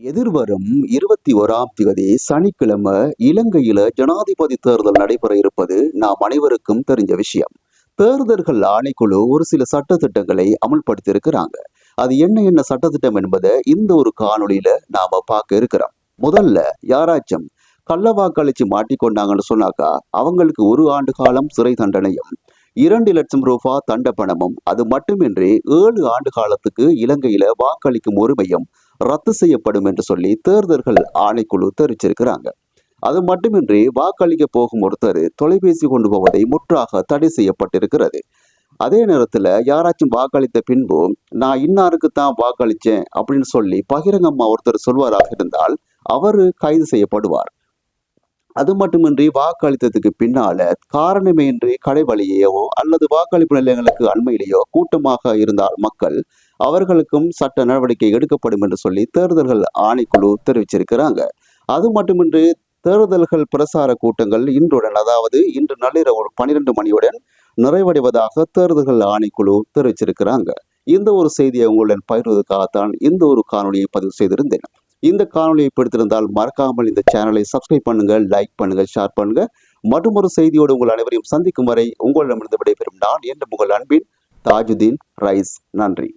எதிர்வரும் 21ஆம் தேதி சனிக்கிழமை இலங்கையில ஜனாதிபதி தேர்தல் நடைபெற இருப்பது நாம் அனைவருக்கும் தெரிஞ்ச விஷயம். தேர்தல்கள் ஆணைக்குழு ஒரு சில சட்டத்திட்டங்களை அமுல்படுத்தி இருக்கிறாங்க. அது என்ன சட்டத்திட்டம் என்பதை இந்த ஒரு காணொளியில நாம பார்க்க இருக்கிறோம். முதல்ல யாராச்சும் கள்ள வாக்களிச்சு மாட்டிக்கொண்டாங்கன்னு சொன்னாக்கா அவங்களுக்கு 1 ஆண்டு காலம் சிறை தண்டனையும் 2 லட்சம் ரூபாய் தண்டப்பணமும், அது மட்டுமின்றி 7 ஆண்டு காலத்துக்கு இலங்கையில வாக்களிக்கும் உரிமையும் ரத்து செய்யப்படும் என்று சொல்லி தேர்தல்கள் ஆணைக்குழு தெரிவிச்சிருக்கிறாங்க. அது மட்டுமின்றி வாக்களிக்க போகும் ஒருத்தர் தொலைபேசி கொண்டு போவதை முற்றாக தடை செய்யப்பட்டிருக்கிறது. அதே நேரத்துல யாராச்சும் வாக்களித்த பின்பு நான் இன்னாருக்கு தான் வாக்களிச்சேன் அப்படின்னு சொல்லி பகிரங்கமா ஒருத்தர் சொல்வாராக இருந்தால் அவரு கைது செய்யப்படுவார். அது மட்டுமின்றி வாக்களித்ததுக்கு பின்னால காரணமின்றி கடை வழியோ அல்லது வாக்களிப்பு நிலையங்களுக்கு அண்மையிலேயோ கூட்டமாக இருந்தால் மக்கள் அவர்களுக்கும் சட்ட நடவடிக்கை எடுக்கப்படும் என்று சொல்லி தேர்தல்கள் ஆணைக்குழு தெரிவிச்சிருக்கிறாங்க. அது மட்டுமின்றி தேர்தல்கள் பிரசார கூட்டங்கள் இன்றுடன், அதாவது இன்று நள்ளிரவு 12 மணியுடன் நிறைவடைவதாக தேர்தல்கள் ஆணைக்குழு தெரிவிச்சிருக்கிறாங்க. இந்த ஒரு செய்தியை உங்களுடன் பகிர்வதற்காகத்தான் இந்த ஒரு காணொலியை பதிவு செய்திருந்தேன். இந்த காணொலியை பிடித்திருந்தால் மறக்காமல் இந்த சேனலை சப்ஸ்கிரைப் பண்ணுங்க, லைக் பண்ணுங்க, ஷேர் பண்ணுங்க. மற்றும் ஒரு செய்தியோடு உங்கள் அனைவரையும் சந்திக்கும் வரை உங்களிடமிருந்து விடைபெறும் நான் என்ற உங்கள் அன்பின் தாஜுதீன் ரைஸ். நன்றி.